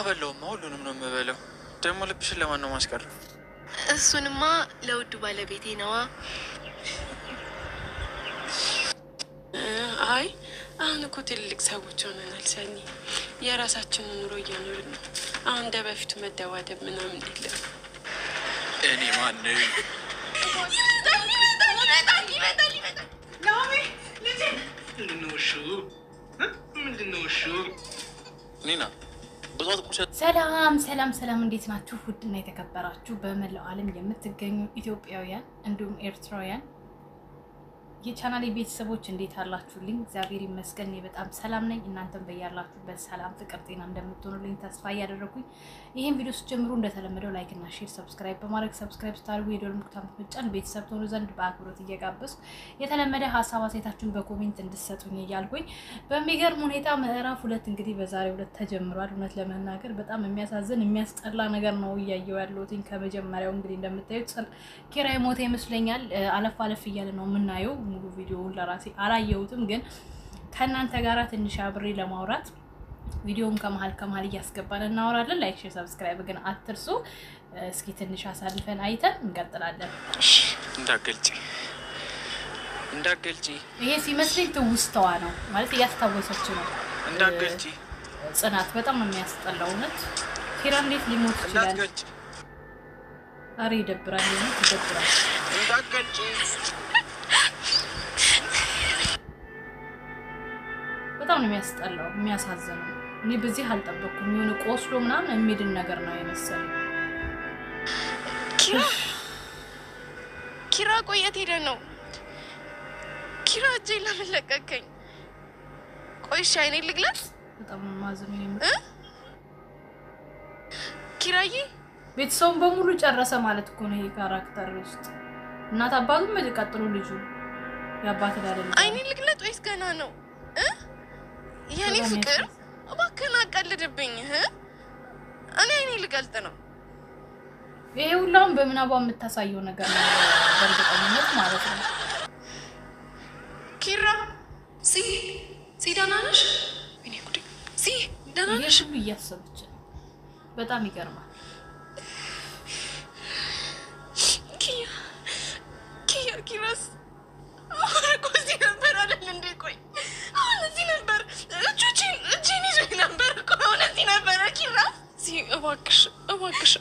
ከበላውማ ሁሉንም ነው የምበለው። ደግሞ ልብሽን ለማን ነው ማስቀረው? እሱንማ ለውዱ ባለቤቴ ነዋ። አይ አሁን እኮ ትልልቅ ሰዎች ሆነናል ሰኒ። የራሳችንን ኑሮ እየኖርን ነው። አሁን እንደ በፊቱ መደባደብ ምናምን የለም። እኔ ማነኝ? ኒና ሰላም እንዴት ናችሁ? ውድና የተከበራችሁ በመላው ዓለም የምትገኙ ኢትዮጵያውያን እንዲሁም ኤርትራውያን የቻናሌ ቤተሰቦች እንዴት አላችሁልኝ? እግዚአብሔር ይመስገን እኔ በጣም ሰላም ነኝ። እናንተም በያላችሁበት ሰላም፣ ፍቅር፣ ጤና እንደምትሆኑልኝ ተስፋ እያደረኩኝ ይሄን ቪዲዮ ስትጀምሩ እንደተለመደው ላይክ እና ሼር፣ ሰብስክራይብ በማድረግ ሰብስክራይብ ስታደርጉ የደወል ምልክቱን በመጫን ቤተሰብ ትሆኑ ዘንድ በአክብሮት እየጋበዝኩ የተለመደ ሀሳብ አስተያየታችሁን በኮሜንት እንድትሰጡኝ እያልኩኝ በሚገርም ሁኔታ ምዕራፍ 2 እንግዲህ በዛሬው ዕለት ተጀምሯል። እውነት ለመናገር በጣም የሚያሳዝን የሚያስጠላ ነገር ነው እያየሁ ያለሁት። ከመጀመሪያው እንግዲህ እንደምታዩት ኪራይ ሞተ ይመስለኛል። አለፍ እያለ ነው የምናየው። ሙሉ ቪዲዮውን ለራሴ አላየሁትም፣ ግን ከእናንተ ጋራ ትንሽ አብሬ ለማውራት ቪዲዮውን ከመሃል እያስገባን እናወራለን። ላይክ፣ ሼር፣ ሰብስክራይብ ግን አትርሱ። እስኪ ትንሽ አሳልፈን አይተን እንቀጥላለን። እሺ፣ እንዳገልጪ ይሄ ሲመስለኝ ትውስተዋ ነው ማለት እያስታወሰች ነው። እንዳገልጪ ጽናት በጣም ነው የሚያስጠላው። እውነት ኪራ እንዴት ሊሞት ይችላል? አሬ ይደብራል፣ ይደብራል። እንዳገልጪ በጣም ነው የሚያስጠላው፣ የሚያሳዝነው። እኔ በዚህ አልጠበቅኩም። የሆነ ቆስሎ ምናምን የሚድን ነገር ነው የመሰለኝ። ኪራ ቆየት ሄደ ነው። ኪራ እጄ ለምን ለቀቀኝ? ቆይሽ አይኔ ልግለጽ። በጣም ማዘኑ ኪራዬ ቤተሰቡን በሙሉ ጨረሰ ማለት እኮ ነው። ይሄ ካራክተር ውስጥ እናት አባቱም መቀጥሉ ልጁ ያባት አይደለም። አይኔ ልግለጽ ወይስ ገና ነው? የኔ ፍቅር እባክህን አቀልድብኝ። እኔ አይኔ ልገልጥ ነው። ይሄ ሁላም በምናባ የምታሳየው ነገር ነው በእርግጠኝነት ማለት ነው። ኪራ ደህና ነሽ? እኔ ጉዴ ደህና ነሽ? ሁሉ እያሰበች በጣም ይገርማል። ኪራስ ቆይ ነበር አይደል እንዴ? ቆይ አሁን እዚህ ነበር። እጄን ይዞኝ ነበር እኮ አሁን እዚህ ነበረ። ኪራ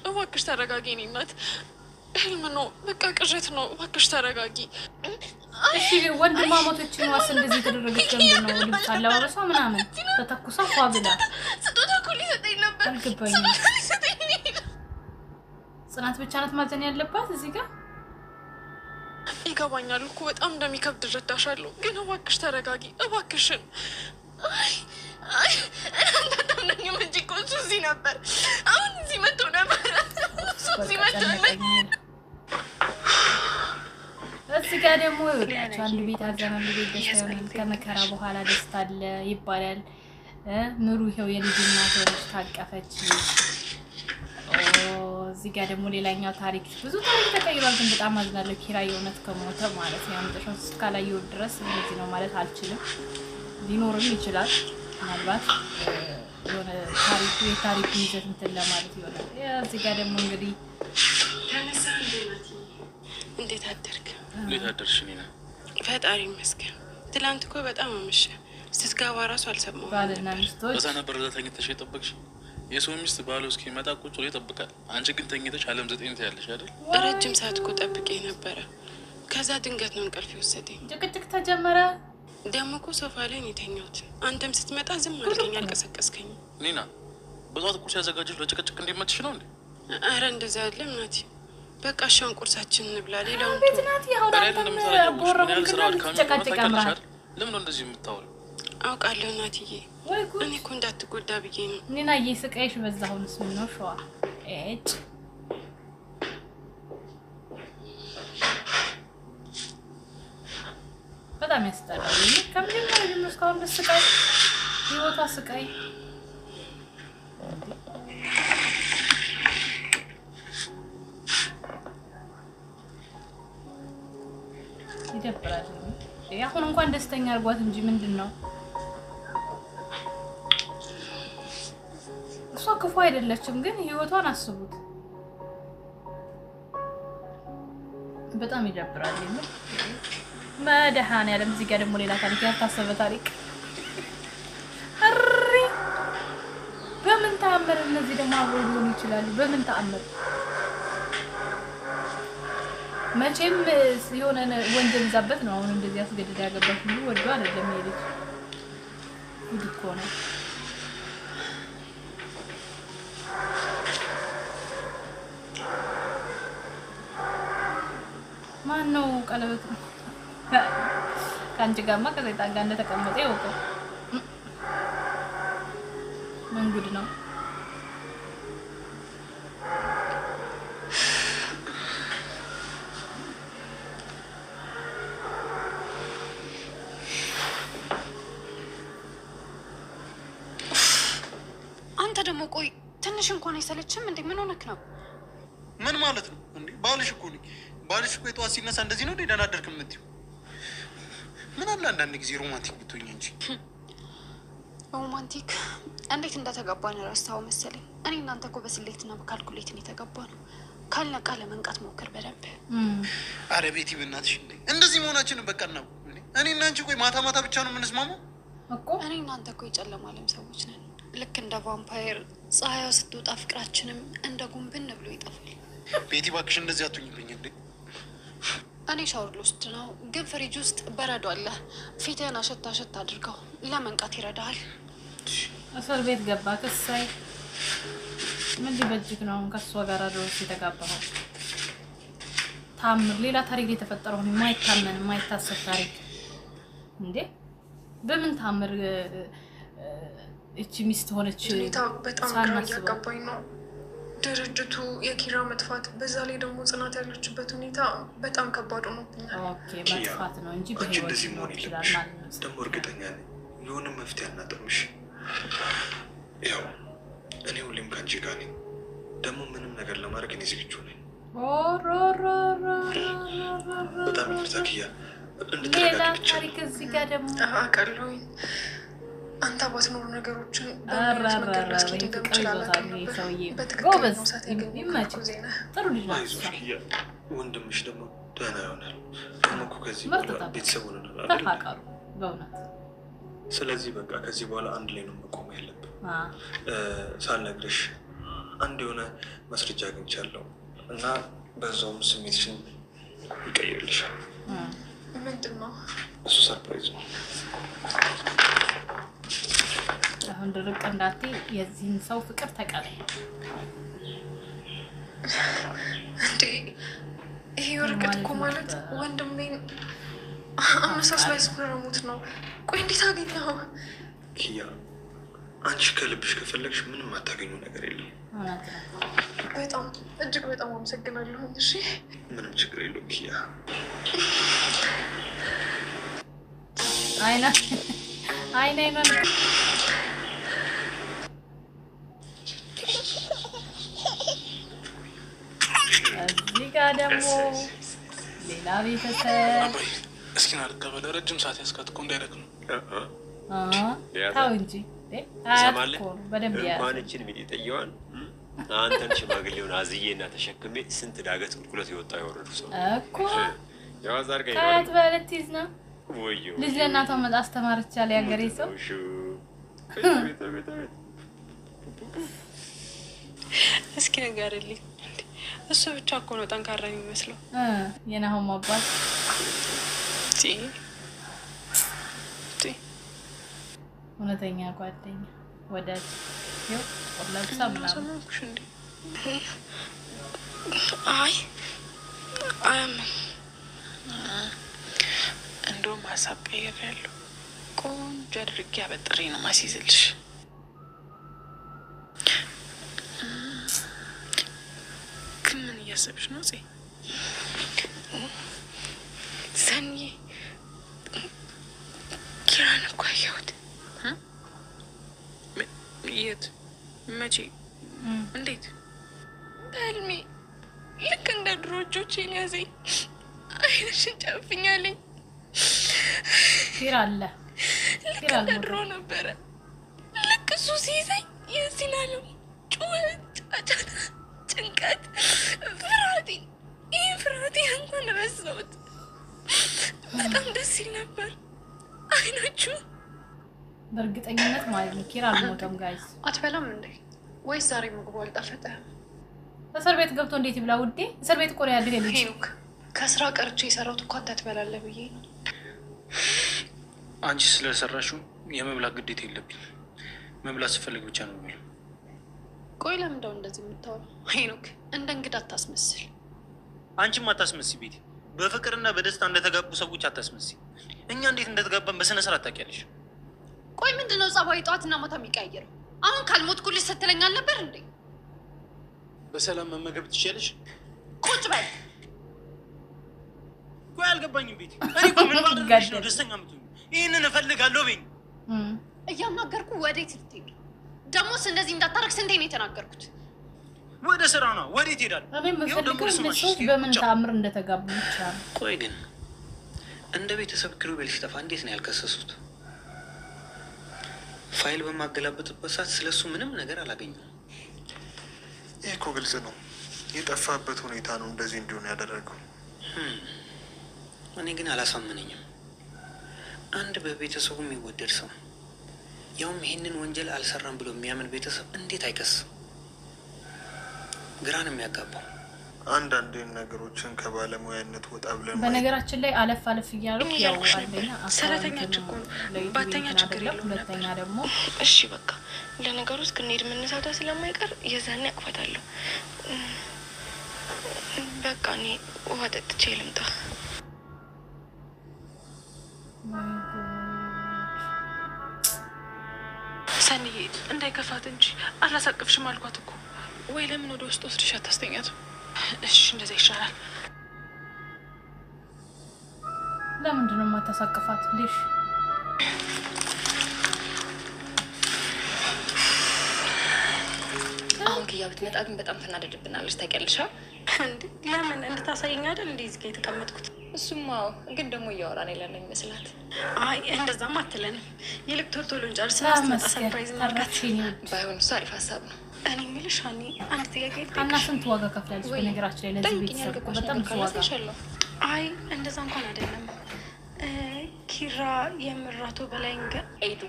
እባክሽ ተረጋጊ። እኔ እናት ህልም ነው፣ በቃ ቅዠት ነው። እባክሽ ተረጋጊ። እሺ ወንድማማቾችን ዋስ እንደዚህ ተደረገች ጀምሮ ነው ልብስ አለባበሷ ምናምን ተተኩሳ ፏብላ ስጦታ እኮ ሊሰጠኝ ነበር። አልገባኝም። ጽናት ብቻ ናት ማዘን ያለባት እዚህ ጋር። ይገባኛል እኮ በጣም እንደሚከብድ እረዳሻለሁ፣ ግን እባክሽ ተረጋጊ እባክሽን። አታምነኝም እንጂ እኮ እሱ እዚህ ነበር። አሁን እዚህ መጥቶ ነበር። እዚህ መጥቶ እዚህ ጋር ደግሞ ይወጣቸው አንድ ቤት አዘናል። ቤት ደስታውን ከመከራ በኋላ ደስታ አለ ይባላል። ምሩ ይሄው የልጅ እናት ሆነች ታቀፈች። እዚህ ጋር ደግሞ ሌላኛው ታሪክ ብዙ ታሪክ ተቀይሯል። ግን በጣም አዝናለሁ። ኪራ የእውነት ከሞተ ማለት ነው ያምጥሽው እስካላየው ድረስ እንደዚህ ነው ማለት አልችልም። ሊኖርም ይችላል ምናልባት የሆነ የታሪኩ ይዘት እንትን ለማለት ይሆናል። እዚህ ጋር ደግሞ እንግዲህ እንዴት አደርክ? እንዴት አደርሽ? ኒና ፈጣሪ ይመስገን። ትላንት እኮ በጣም አመሸ። ስትገባ እራሱ አልሰማሁም። ባልና ሚስቶች በዛ ነበር እዛ ተኝተሽ የጠበቅሽ። የሰው ሚስት ባሉ እስኪመጣ ቁጭ ብሎ ይጠብቃል። አንቺ ግን ተኝተሽ አለም 9 ትያለሽ አይደል? ረጅም ሰዓት እኮ ጠብቄ ነበረ። ከዛ ድንገት ነው እንቅልፍ የወሰደኝ። ጭቅጭቅ ተጀመረ። ደግሞ እኮ ሶፋ ላይ ነው የተኛሁት። አንተም ስትመጣ ዝም አልከኝ፣ አልቀሰቀስከኝ። ኒና በጧት ቁርስ ያዘጋጀሽ ለጭቅጭቅ እንዲመችሽ ነው እንዴ? አረ እንደዛ አይደለም ናቲ። በቃ እሺውን ቁርሳችንን እንብላ። ሌላውን ቤት ናት ያውራንተም ቦረም ግን ጭቅጭቅ አምራል። ለምን ነው እንደዚህ የምታወሪው? አውቃለሁ ናትዬ፣ እኔ እኮ እንዳትጎዳ ብዬ ነው። ኒና እየስቃይሽ በዛሁንስ ምን ነው ሸዋ እጭ በጣም ያስጠላል። ከመጀመሪያ ጀምሮ እስካሁን በስቃይ ህይወቷ ስቃይ። ይደብራል። አሁን እንኳን ደስተኛ አርጓት እንጂ ምንድነው እሷ ክፉ አይደለችም፣ ግን ህይወቷን አስቡት። በጣም ይደብራል። መድኃኒዓለም እዚህ ጋር ደግሞ ሌላ ታሪክ ያልታሰበ ታሪክ እሪ በምን ተአምር እነዚህ ደግሞ አብረው ሊሆኑ ይችላሉ? በምን ተአምር? መቼም የሆነ ወንጀል ይዛበት ነው አሁን እንደዚህ አስገድዳ ያገባት ሁሉ ወዶ አይደለም ይሄድ ጉድ እኮ ነው። ማን ነው ቀለበት ካንቺ ጋርማ ከሰይጣን ጋር እንደተቀመጠ ያውቀው ምን ጉድ ነው? አንተ ደግሞ ቆይ ትንሽ እንኳን አይሰለችም እንዴ? ምን ሆነክ ነው? ምን ማለት ነው እንዴ? ባልሽ እኮ ነኝ። ባልሽ እኮ የጠዋት ሲነሳ እንደዚህ ነው እንዴ? ደህና አደርክ የምትይው? ምን አለ አንዳንድ ጊዜ ሮማንቲክ ብትሆኝ እንጂ። ሮማንቲክ እንዴት እንደተጋባን ረሳው መሰለኝ። እኔ እናንተ እኮ በስሌትና በካልኩሌት ነው የተጋባነው። ካልነቃ ለመንቃት ሞክር በደንብ። አረ ቤቲ በእናትሽ እንዴ እንደዚህ መሆናችንን በቃ ነው እንዴ? እኔ እና አንቺ ቆይ ማታ ማታ ብቻ ነው የምንስማማው እኮ። እኔ እናንተ እኮ የጨለማ ዓለም ሰዎች ነን። ልክ እንደ ቫምፓየር ፀሐይዋ ስትወጣ ፍቅራችንም እንደ ጉንብን ብሎ ይጠፋል። ቤቲ እባክሽ እንደዚህ አትሁኝብኝ እንዴ። እኔ ሻወር ልወስድ ነው፣ ግን ፍሪጅ ውስጥ በረዶ አለ። ፊትህን አሸት አሸት አድርገው ለመንቃት ይረዳሃል። እስር ቤት ገባ ከሳይ ምን ሊበጅክ ነው? አሁን ከሷ ጋር አድሮስ የተጋባው ታምር ሌላ ታሪክ የተፈጠረው ነው። የማይታመን የማይታሰብ ታሪክ እንዴ! በምን ታምር እቺ ሚስት ሆነች? በጣም ግራ እያጋባኝ ነው። ድርጅቱ የኪራ መጥፋት፣ በዛ ላይ ደግሞ ጽናት ያለችበት ሁኔታ በጣም ከባድ ሆኖብኛል። ኦኬ መጥፋት ነው እንጂ በህይወት ነው ይችላል ማለት ነው። ደግሞ እርግጠኛ ነኝ የሆነ መፍትሄ አናጠምሽ። ያው እኔ ሁሌም ከአንቺ ጋር ነኝ። ደግሞ ምንም ነገር ለማድረግ እኔ ዝግጁ ነኝ። በጣም ይቅርታ ኪያ፣ እንድትረጋጊ ብቻ ታሪክ እዚህ ጋር ደግሞ አውቃለሁኝ። አንተ ባትኖሩ ነገሮችን በሚሉት መንገድ ላስኬድ እንደምችላላቸው ነበር። በትክክል ነው ሰዓት ያገኘው ዜና። ጥሩ ልጅ ነው። አይዞሽ ኪያ፣ ወንድምሽ ደግሞ ደህና ይሆናል። ደግሞ እኮ ከዚህ በኋላ ቤተሰብ ሆነናል ተፋቀሩ በእውነት። ስለዚህ በቃ ከዚህ በኋላ አንድ ላይ ነው መቆም ያለብን። ሳልነግርሽ አንድ የሆነ ማስረጃ አግኝቻለሁ እና በዛውም ስሜትሽን ይቀይርልሻል። ምንድን ነው እሱ? ሰርፕራይዝ ነው። አሁን ድርቅ እንዳቴ የዚህን ሰው ፍቅር ተቀበል እንዴ! ይሄ ወረቀት እኮ ማለት ወንድሜን አመሳስ ላይ ስፈረሙት ነው። ቆይ እንዴት አገኘኸው? ኪያ፣ አንቺ ከልብሽ ከፈለግሽ ምንም አታገኙ ነገር የለም። በጣም እጅግ በጣም አመሰግናለሁ። እሺ ምንም ችግር የለውም ኪያ። አይና እዚህ ጋር ደግሞ ሌላ ቤተሰብ። እስኪ ና ልቀበል። ረጅም ሰዓት ያስከትኩ እንዳይደግ ነው። ታው እንጂ በደንብ እንኳን እችን ሚጤጠየዋን አንተን ሽማግሌውን አዝዬ እና ተሸክሜ ስንት ዳገት ቁልቁለት የወጣ የወረዱ ሰው እኮ ከየት በለትይዝ ነው ልጅ ለእናቷ መጣ አስተማረች አለ ያገሬ ሰው። እስኪ ንገርልኝ፣ እሱ ብቻ እኮ ነው ጠንካራ የሚመስለው። የናሆም አባት እውነተኛ ጓደኛ ወዳጅ ይው ወላብሳ ምናምን። አይ እንደውም ሀሳብ ቀይሬያለሁ። ቆንጆ አድርጌ አበጥሬ ነው ማስይዝልሽ። ግን ምን እያሰብሽ ነው? ሰኒ ኪራን እኮ አየሁት። የት? መቼ? እንዴት? በህልሜ ልክ እንደ ድሮ እጆቼን ያዘኝ፣ አይንሽን ጨፍኛለኝ። ኪራ አለ ልክ እንደ ድሮ ነበረ። ልክ እሱ ሲይዘኝ የዚህን ዓለም ጩኸት፣ ጫጫታ፣ ጭንቀት፣ ፍርሃቴ ይህ ፍርሃቴ እንኳን ረሳሁት። በጣም ደስ ይል ነበር። አይኖቹ በእርግጠኝነት ማለት ነው ኪራ አልሞተም። ጋይስ አትበላም እንዴ? ወይስ ዛሬ ምግቡ አልጣፈጠህም? እስር ቤት ገብቶ እንዴት ይብላ ውዴ? እስር ቤት ቆሬ ያድርግ ልጅ ሄኖክ ከስራ ቀርቼ የሰራሁት እኮ አንተ ትበላለህ ብዬ ነው። አንቺ ስለሰራሽው የመብላት ግዴታ የለብኝ። መብላት ስፈልግ ብቻ ነው የሚለው። ቆይ ለምንድነው እንደዚህ የምታወራው? ሄኖክ እንደ እንግዳ አታስመስል። አንቺም አታስመሲ ቤቲ። በፍቅርና በደስታ እንደተጋቡ ሰዎች አታስመሲ። እኛ እንዴት እንደተጋባን በስነ ስርዓት ታውቂያለሽ። ቆይ ምንድነው ጸባይ ጠዋትና ማታ የሚቀያየረው? አሁን ካልሞትኩልሽ ስትለኝ አልነበር እንዴ? በሰላም መመገብ ትችያለሽ። ቁጭ በል። ቆይ አልገባኝም ቤቲ። እኔ እኮ ምን ባደረግሽ ነው ደስተኛ የምትሆኚው? ይህንን እፈልጋለሁ በይኝ። እያናገርኩ ወዴት ልትሄድ? ደሞስ እንደዚህ እንዳታረግ ስንቴ ነው የተናገርኩት? ወደ ስራ ነው። ወዴት ሄዳለሁ? እኔም በፈልገው ሰዎች በምን ተአምር እንደተጋቡ ይችላል። ቆይ ግን እንደ ቤተሰብ ኪሩቤል ሲጠፋ እንዴት ነው ያልከሰሱት? ፋይል በማገላበጥበት ሰዓት ስለሱ ምንም ነገር አላገኘም። ይህ እኮ ግልጽ ነው። የጠፋበት ሁኔታ ነው እንደዚህ እንዲሆን ያደረገው። እኔ ግን አላሳመነኝም። አንድ በቤተሰቡ የሚወደድ ሰው ያውም ይሄንን ወንጀል አልሰራም ብሎ የሚያምን ቤተሰብ እንዴት አይከስም? ግራ ነው የሚያጋባው። አንዳንድ ነገሮችን ከባለሙያነት ወጣ ብለን በነገራችን ላይ አለፍ እያሉ ያው አንደኛ ሰራተኛ ችግር ባተኛ ችግር የለውም። ሁለተኛ ደግሞ እሺ በቃ ለነገሩ እስክንሄድ መነሳቷ ስለማይቀር የዛኔ አቅፋታለሁ። በቃ እኔ ውሃ ጠጥቼ ልምጣ። ሰኒዬ እንዳይከፋት እንጂ አላሳቅፍሽም አልኳት እኮ። ወይ ለምን ወደ ውስጥ ወስድሽ አታስተኛትም? እሺ እንደዛ ይሻላል። ለምንድን ነው የማታሳቅፋት ልሽ? አሁን ኪያ ብትመጣ ግን በጣም ትናደድብናለች ታውቂያለሽ። እንዴ ለምን እንድታሳየኝ አይደል እንዴ እዚህ ጋር የተቀመጥኩት? እሱማ ግን ደግሞ እያወራን ያለ ነው ይመስላት። አይ እንደዛም አትለንም። ይልቅ ቶሎ እንጨርስና ስትመጣ ሰርፕራይዝ እናድርጋት። ባይሆን እሱ አሪፍ ሀሳብ ነው። እኔ የምልሽ ሀኒ አንድ ጥያቄ ልጠይቅሽ። እና ስንት ዋጋ ከፍላለች በነገራችን ላይ ለዚህ ቤተሰብ በጣም ዋጋ። አይ እንደዛ እንኳን አይደለም። ኪራ የምራቶ በላይ ኤዱ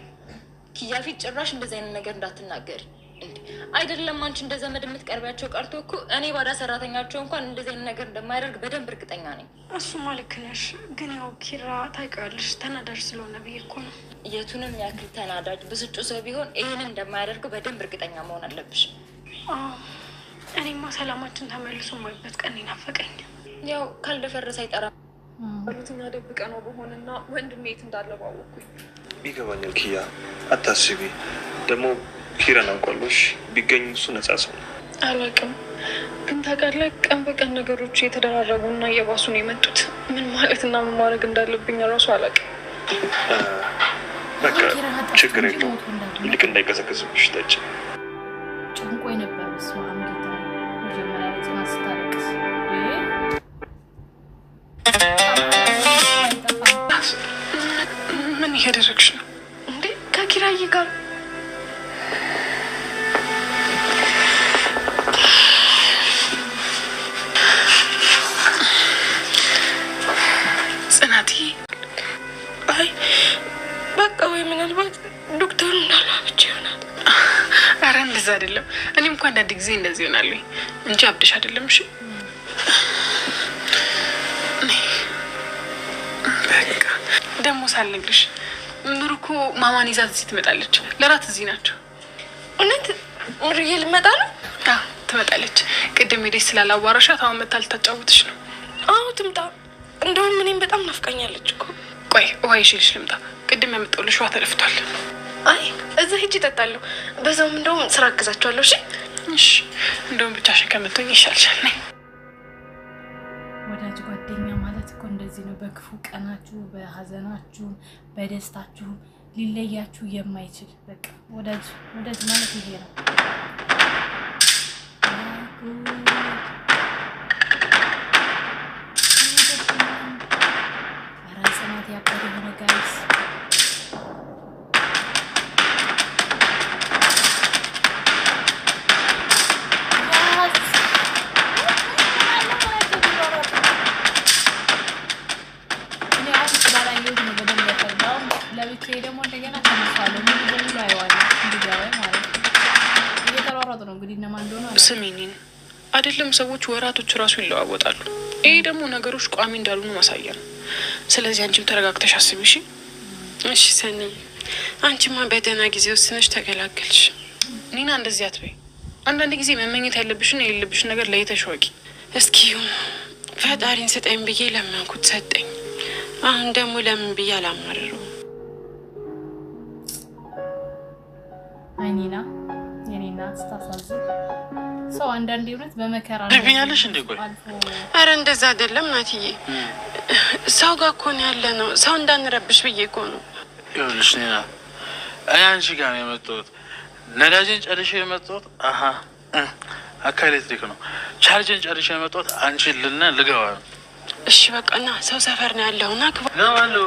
ኪያ ፊት ጭራሽ እንደዚህ አይነት ነገር እንዳትናገሪ። አይደለም አንቺ እንደ ዘመድ የምትቀርቢያቸው ቀርቶ እኮ እኔ ባዳ ሰራተኛቸው እንኳን እንደዚህ አይነት ነገር እንደማያደርግ በደንብ እርግጠኛ ነኝ። እሱማ ልክ ነሽ፣ ግን ያው ኪራ ታውቂዋለሽ ተናዳጅ ስለሆነ ብዬ እኮ ነው። የቱንም ያክል ተናዳጅ ብስጩ ሰው ቢሆን ይህንን እንደማያደርግ በደንብ እርግጠኛ መሆን አለብሽ። እኔማ ሰላማችን ተመልሶ ማይበት ቀን ይናፈቀኝ። ያው ካልደፈረሰ አይጠራም። ሁለተኛ ደብቀ ነው በሆነና ወንድሜ የት እንዳለ ባወቅኩኝ። ይገባኛል ኪያ፣ አታስቢ። ደግሞ ኪራን አውቃለሽ፣ ቢገኝ እሱ ነጻ ሰው ነው። አላውቅም፣ ግን ታውቃለህ ቀን በቀን ነገሮች የተደራረቡና እየባሱን የመጡት ምን ማለትና ምን ማድረግ እንዳለብኝ እራሱ አላውቅም። በቃ ችግር የለውም፣ ይልቅ እንዳይቀዘቅዝብሽ ጠጪ። ጭንቆኝ ነበር እሱ አምጌታ መጀመሪያ ላይ ጽናት ስታለቅስ ምን እያደረግሽ ነው እንዴ? ከኪራዬ ጋር ጽናትዬ። አይ በቃ ወይ ምናልባት ዶክተሩ እንዳለው ብቻ ይሆናል። አረ እንደዛ አይደለም። እኔም እንኳን አንዳንድ ጊዜ እንደዚህ ይሆናል እንጂ አብደሽ አይደለም። እሺ በቃ ደግሞ ሳልነግርሽ ምሩ እኮ ማማን ይዛት እዚህ ትመጣለች። ለራት እዚህ ናቸው። እውነት ምሩዬ ልመጣ ነው? አዎ ትመጣለች። ቅድም ሄደሽ ስላላዋራሻት አሁን መታ ልታጫውትሽ ነው። አዎ ትምጣ። እንደውም እኔም በጣም ናፍቃኛለች እኮ። ቆይ ውሃ ይዤልሽ ልምጣ። ቅድም ያመጣሁልሽ ውሃ ተለፍቷል። አይ እዛ ሂጅ እጠጣለሁ። በዛውም እንደውም ስራ አግዛቸዋለሁ። እሺ እሺ። እንደውም ብቻሽን ከምትሆኝ ይሻልሻል። ነይ። ወዳጅ ጓደኛ ማለት እኮ እንደዚህ ነው። በክፉ ቀናችሁ፣ በሀዘናችሁ፣ በደስታችሁ ሊለያችሁ የማይችል በቃ ወዳጅ ማለት ይሄ ነው። ኧረ ጽናት ያበደ የሆነ ጋይስ እየተሯሯጡ ነው እንግዲህ እነማን እንደሆነ ስሚኝን አይደለም ሰዎች ወራቶች ራሱ ይለዋወጣሉ። ይሄ ደግሞ ነገሮች ቋሚ እንዳልሆኑ ማሳያ ነው። ስለዚህ አንቺም ተረጋግተሽ አስቢ እሺ። እሺ ሰኒ አንቺማ በደህና ጊዜ ወስነሽ ተገላገልሽ። ኒና እንደዚህ አትበይ። አንዳንድ ጊዜ መመኘት ያለብሽና የሌለብሽን ነገር ለይተሽ ወቂ። እስኪ ፈጣሪን ስጠኝ ብዬ ለመንኩት ሰጠኝ። አሁን ደግሞ ለምን ብዬ አላማረረው። አይኒና የኔና ስታሳዝን ሰው አንዳንዴ እውነት በመከራ ልብኛለሽ እንዴ? ቆይ አረ እንደዛ አይደለም ናትዬ፣ ሰው ጋር እኮ ነው ያለ ነው። ሰው እንዳንረብሽ ብዬ እኮ ነው። ይኸውልሽ ኒና እኔ አንቺ ጋር ነው የመጣሁት። ነዳጅን ጨርሼ የመጣሁት አካ ኤሌክትሪክ ነው። ቻርጅን ጨርሼ የመጣሁት አንቺን ልገባ ነው። እሺ በቃ ና፣ ሰው ሰፈር ነው ያለው ና ግባ። ገባለሁ።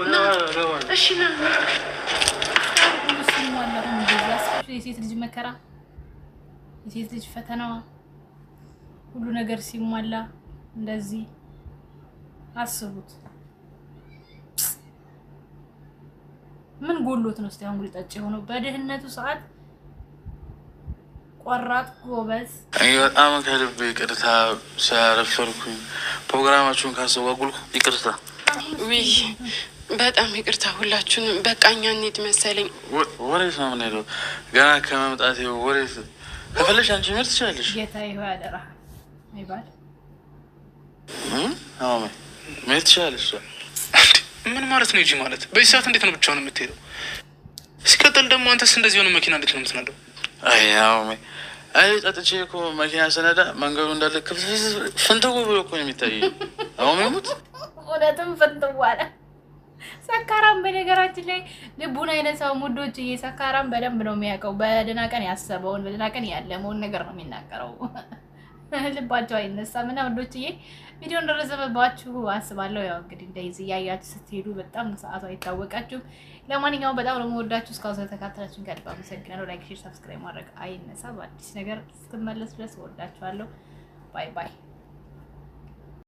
እሺ ና። የሴት ልጅ መከራ፣ የሴት ልጅ ፈተናዋ፣ ሁሉ ነገር ሲሟላ እንደዚህ አስቡት። ምን ጎሎት ነው እስቲ አሁን ጉድ ጠጭ የሆነው በደህንነቱ ሰዓት ቆራጥ ጎበዝ። በጣም ከልብ ይቅርታ ሲያረፈርኩኝ ፕሮግራማችሁን ካስተጓጉልኩ ይቅርታ። ውይ በጣም ይቅርታ ሁላችሁንም። በቃ እኛ እንሂድ መሰለኝ። ወዴት ነው የምንሄደው? ገና ከመምጣቴ ወዴት? ከፈለሽ አንቺ መሄድ ትችላለሽ። ጌታ ይሆን ያደራ አይባል መሄድ ትችላለሽ። ምን ማለት ነው? ይጂ ማለት በዚህ ሰዓት እንዴት ነው ብቻውን የምትሄደው? ሲቀጥል ደግሞ አንተስ እንደዚህ የሆነ መኪና እንዴት ነው የምትነዳው? አይ ጠጥቼ እኮ መኪና ስነዳ መንገዱ እንዳለ ፍንትው ብሎ እኮ ነው የሚታየኝ። አሁን ሙት እውነትም ፍንትው አለ። ሰካራም በነገራችን ላይ ልቡን አይነት ሰው ሙዶች ሰካራም በደንብ ነው የሚያውቀው። በደህና ቀን ያሰበውን በደህና ቀን ያለመውን ነገር ነው የሚናገረው። ልባቸው አይነሳም። እና ወንዶችዬ ቪዲዮ እንደረዘመባችሁ አስባለሁ። ያው እንግዲህ እንደዚህ ያያችሁ ስትሄዱ በጣም ሰዓቱ አይታወቃችሁም። ለማንኛውም በጣም ነው የምወዳችሁ። እስካሁን ስለተከታተላችሁኝ ከልብ አመሰግናለሁ። ላይክ፣ ሼር፣ ሰብስክራይብ ማድረግ አይነሳ። በአዲስ ነገር እስክመለስ ድረስ እወዳችኋለሁ። ባይ ባይ።